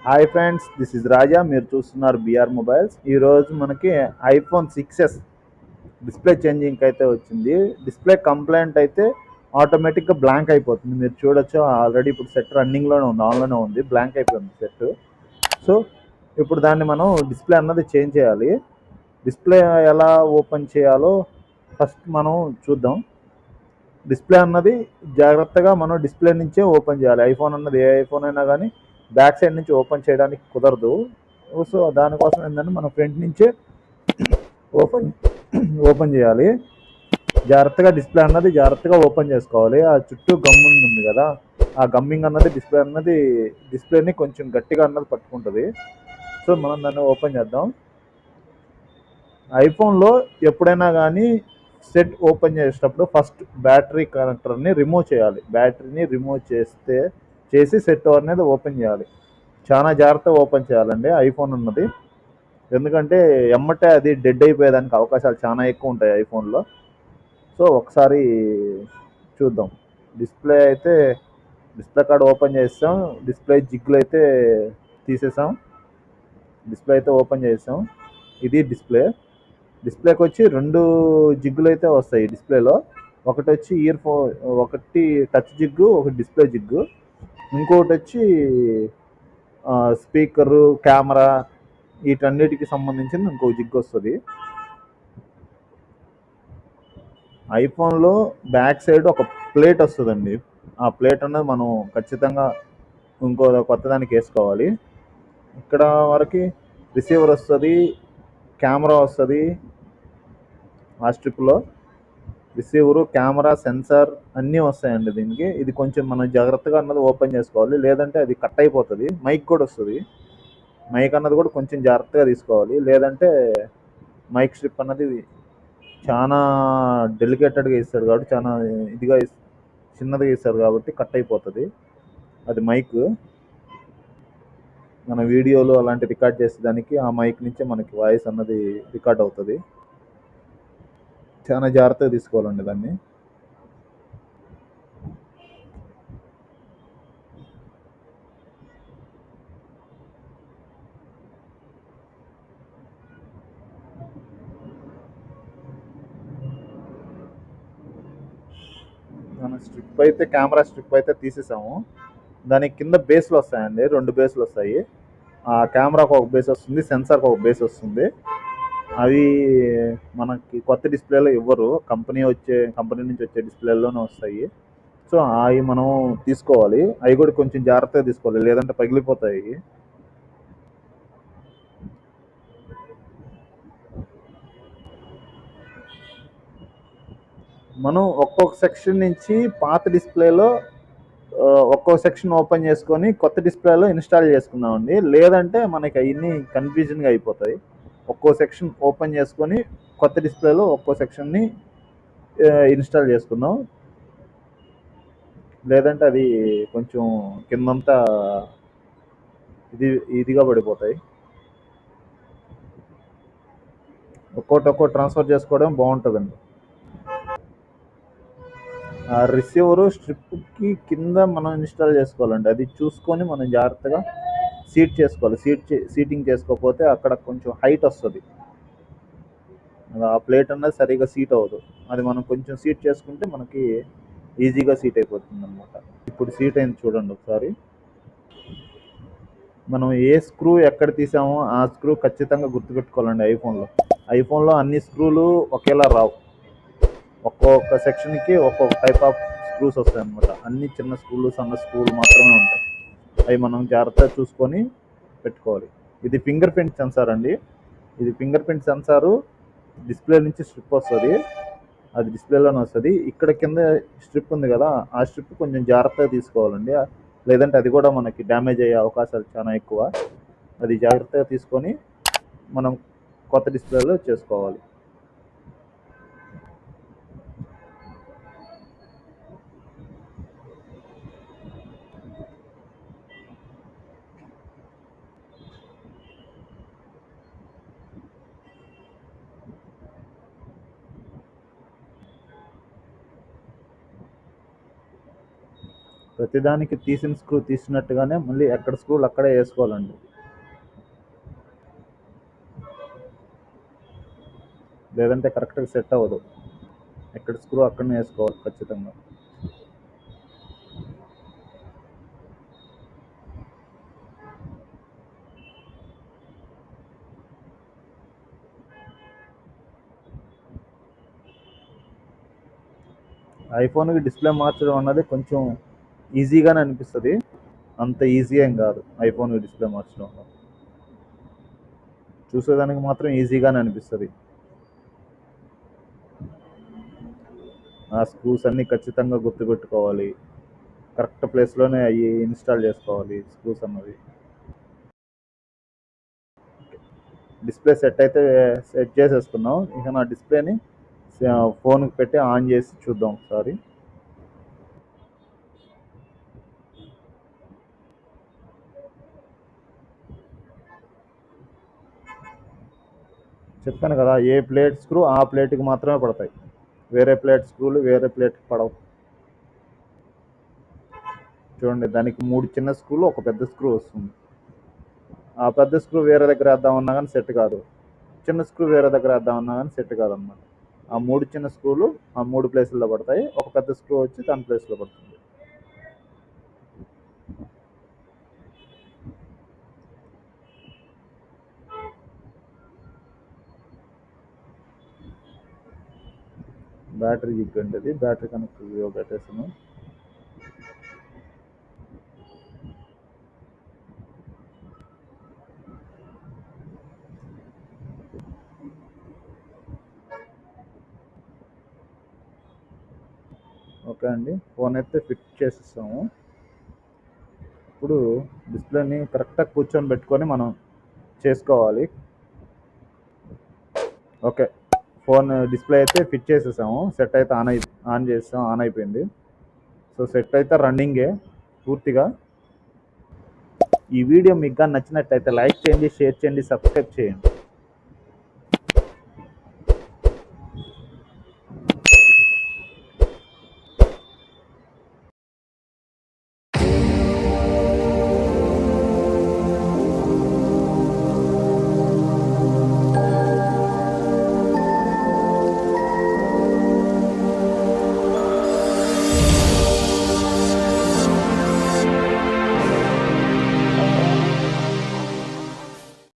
Hi friends, this is రాజా. మీరు చూస్తున్నారు BR mobiles. ఈరోజు మనకి ఐఫోన్ 6s డిస్ప్లే చేంజింగ్ అయితే వచ్చింది. డిస్ప్లే కంప్లైంట్ అయితే ఆటోమేటిక్గా బ్లాంక్ అయిపోతుంది. మీరు చూడొచ్చు, ఆల్రెడీ ఇప్పుడు సెట్ రన్నింగ్లోనే ఉంది, ఆన్లోనే ఉంది, బ్లాంక్ అయిపోయింది సెట్. సో ఇప్పుడు దాన్ని మనం డిస్ప్లే అన్నది చేంజ్ చేయాలి. డిస్ప్లే ఎలా ఓపెన్ చేయాలో ఫస్ట్ మనం చూద్దాం. డిస్ప్లే అన్నది జాగ్రత్తగా మనం డిస్ప్లే నుంచే ఓపెన్ చేయాలి. ఐఫోన్ అన్నది ఏ ఐఫోన్ అయినా కానీ బ్యాక్ సైడ్ నుంచి ఓపెన్ చేయడానికి కుదరదు. సో దానికోసం ఏంటంటే మనం ఫ్రంట్ నుంచే ఓపెన్ ఓపెన్ చేయాలి. జాగ్రత్తగా డిస్ప్లే అన్నది జాగ్రత్తగా ఓపెన్ చేసుకోవాలి. ఆ చుట్టూ గమ్మింగ్ ఉంది కదా, ఆ గమ్మింగ్ అన్నది డిస్ప్లేని కొంచెం గట్టిగా అన్నది పట్టుకుంటుంది. సో మనం దాన్ని ఓపెన్ చేద్దాం. ఐఫోన్లో ఎప్పుడైనా కానీ సెట్ ఓపెన్ చేసేటప్పుడు ఫస్ట్ బ్యాటరీ కనెక్టర్ని రిమూవ్ చేయాలి. బ్యాటరీని రిమూవ్ చేసి సెట్ అనేది ఓపెన్ చేయాలి. చాలా జాగ్రత్తగా ఓపెన్ చేయాలండి ఐఫోన్ ఉన్నది. ఎందుకంటే ఎమ్మటే అది డెడ్ అయిపోయేదానికి అవకాశాలు చాలా ఎక్కువ ఉంటాయి ఐఫోన్లో. సో ఒకసారి చూద్దాం. డిస్ప్లే అయితే డిస్ప్లే కార్డ్ ఓపెన్ చేస్తాం. డిస్ప్లే జిగ్లు అయితే తీసేసాం. డిస్ప్లే అయితే ఓపెన్ చేసాం. ఇది డిస్ప్లేకి వచ్చి రెండు జిగ్గులు అయితే వస్తాయి డిస్ప్లేలో. ఒకటి వచ్చి ఒకటి టచ్ జిగ్గు, ఒకటి డిస్ప్లే జిగ్గు. ఇంకొకటి వచ్చి స్పీకరు, కెమెరా, వీటన్నిటికి సంబంధించింది ఇంకో జిగ్ వస్తుంది. ఐఫోన్లో బ్యాక్ సైడ్ ఒక ప్లేట్ వస్తుందండి. ఆ ప్లేట్ అన్నది మనం ఖచ్చితంగా ఇంకో కొత్త దానికి వేసుకోవాలి. ఇక్కడ వరకు రిసీవర్ వస్తుంది, కెమెరా వస్తుంది. ఆ స్ట్రిప్లో రిసీవరు, కెమెరా, సెన్సార్ అన్నీ వస్తాయండి దీనికి. ఇది కొంచెం మనం జాగ్రత్తగా అన్నది ఓపెన్ చేసుకోవాలి, లేదంటే అది కట్ అయిపోతుంది. మైక్ కూడా వస్తుంది. మైక్ అన్నది కూడా కొంచెం జాగ్రత్తగా తీసుకోవాలి, లేదంటే మైక్ స్ట్రిప్ అన్నది చాలా డెలికేటెడ్గా ఇస్తాడు కాబట్టి, చాలా ఇదిగా చిన్నదిగా ఇస్తాడు కాబట్టి కట్ అయిపోతుంది. అది మైక్ మన వీడియోలు అలాంటి రికార్డ్ చేసేదానికి ఆ మైక్ నుంచే మనకి వాయిస్ అన్నది రికార్డ్ అవుతుంది. చాలా జాగ్రత్తగా తీసుకోవాలండి దాన్ని. మన కెమెరా స్ట్రిప్ అయితే తీసేసాము. దానికి కింద బేస్లు వస్తాయండి, రెండు బేస్లు వస్తాయి. ఆ కెమెరాకు ఒక బేస్ వస్తుంది, సెన్సార్కి ఒక బేస్ వస్తుంది. అవి మనకి కొత్త డిస్ప్లేలో ఇవ్వరు, కంపెనీ నుంచి వచ్చే డిస్ప్లేలోనే వస్తాయి. సో అవి మనం తీసుకోవాలి. అవి కూడా కొంచెం జాగ్రత్తగా తీసుకోవాలి, లేదంటే పగిలిపోతాయి. మనం ఒక్కొక్క సెక్షన్ నుంచి పాత డిస్ప్లేలో ఒక్కో సెక్షన్ ఓపెన్ చేసుకొని కొత్త డిస్ప్లేలో ఇన్స్టాల్ చేసుకుందామండి. లేదంటే మనకి అవన్నీ కన్ఫ్యూజన్గా అయిపోతాయి. ఒక్కో సెక్షన్ ఓపెన్ చేసుకొని కొత్త డిస్ప్లేలో ఒక్కో సెక్షన్ని ఇన్స్టాల్ చేసుకుందాం. లేదంటే అది కొంచెం కిందంతా ఇదిగా పడిపోతాయి. ఒక్కో ట్రాన్స్ఫర్ చేసుకోవడం బాగుంటుందండి. ఆ రిసీవరు స్ట్రిప్కి కింద మనం ఇన్స్టాల్ చేసుకోవాలండి. అది చూసుకొని మనం జాగ్రత్తగా చేసుకోవాలి. సీటింగ్ చేసుకోకపోతే అక్కడ కొంచెం హైట్ వస్తుంది. ఆ ప్లేట్ అన్నది సరిగా సీట్ అవ్వదు. అది మనం కొంచెం సీట్ చేసుకుంటే మనకి ఈజీగా సీట్ అయిపోతుంది అనమాట. ఇప్పుడు సీట్ అయింది చూడండి ఒకసారి. మనం ఏ స్క్రూ ఎక్కడ తీసామో ఆ స్క్రూ ఖచ్చితంగా గుర్తుపెట్టుకోవాలండి ఐఫోన్లో అన్ని స్క్రూలు ఒకేలా రావు. ఒక్కొక్క సెక్షన్కి ఒక్కొక్క టైప్ ఆఫ్ స్క్రూస్ వస్తాయి అనమాట. అన్ని చిన్న స్క్రూలు, సన్న స్క్రూలు మాత్రమే ఉంటాయి. అవి మనం జాగ్రత్తగా చూసుకొని పెట్టుకోవాలి. ఇది ఫింగర్ ప్రింట్ సెన్సార్ అండి. ఇది ఫింగర్ ప్రింట్ సెన్సారు. డిస్ప్లే నుంచి స్ట్రిప్ వస్తుంది, అది డిస్ప్లేలోనే వస్తుంది. ఇక్కడ కింద స్ట్రిప్ ఉంది కదా, ఆ స్ట్రిప్ కొంచెం జాగ్రత్తగా తీసుకోవాలండి, లేదంటే అది కూడా మనకి డ్యామేజ్ అయ్యే అవకాశాలు చాలా ఎక్కువ. అది జాగ్రత్తగా తీసుకొని మనం కొత్త డిస్ప్లేలో చేసుకోవాలి. ప్రతిదానికి తీసిన స్క్రూ తీసినట్టుగానే మళ్ళీ ఎక్కడ స్క్రూలు అక్కడే వేసుకోవాలండి. లేదంటే కరెక్ట్గా సెట్ అవ్వదు. ఎక్కడ స్క్రూ అక్కడనే వేసుకోవాలి ఖచ్చితంగా. ఐఫోన్కి డిస్ప్లే మార్చడం అన్నది కొంచెం ఈజీగానే అనిపిస్తుంది, అంత ఈజీ ఏం కాదు. ఐఫోన్కి డిస్ప్లే మార్చడం చూసేదానికి మాత్రం ఈజీగానే అనిపిస్తుంది. ఆ స్క్రూస్ అన్నీ ఖచ్చితంగా గుర్తుపెట్టుకోవాలి, కరెక్ట్ ప్లేస్లోనే అవి ఇన్స్టాల్ చేసుకోవాలి స్క్రూస్ అన్నది. డిస్ప్లే సెట్ అయితే సెట్ చేసేసుకున్నాం. ఇక నా డిస్ప్లేని ఫోన్కి పెట్టి ఆన్ చేసి చూద్దాం ఒకసారి. చెప్పాను కదా, ఏ ప్లేట్ స్క్రూ ఆ ప్లేట్కి మాత్రమే పడతాయి, వేరే ప్లేట్ స్క్రూలు వేరే ప్లేట్కి పడవు. చూడండి, దానికి 3 చిన్న స్క్రూలు ఒక పెద్ద స్క్రూ వస్తుంది. ఆ పెద్ద స్క్రూ వేరే దగ్గర వేద్దామన్నా కానీ సెట్ కాదు, చిన్న స్క్రూ వేరే దగ్గర వేద్దామన్నా కానీ సెట్ కాదన్నమాట. ఆ 3 చిన్న స్క్రూలు ఆ 3 ప్లేసుల్లో పడతాయి, ఒక పెద్ద స్క్రూ వచ్చి దాని ప్లేస్లో పడుతుంది. బ్యాటరీ జిగ్గండి, అది బ్యాటరీ కనెక్ట్ పెట్టేసాను. ఓకే అండి, ఫోన్ అయితే ఫిట్ చేసేస్తాము. ఇప్పుడు డిస్ప్లేని కరెక్ట్గా కూర్చొని పెట్టుకొని మనం చేసుకోవాలి. ఓకే, ఫోన్ డిస్ప్లే అయితే ఫిట్ చేసేసాము, సెట్ అయితే ఆన్ చేసాం, ఆన్ అయిపోయింది. సో సెట్ అయితే రన్నింగే పూర్తిగా. ఈ వీడియో మీకు కానీ నచ్చినట్టయితే లైక్ చేయండి, షేర్ చేయండి, సబ్స్క్రైబ్ చేయండి.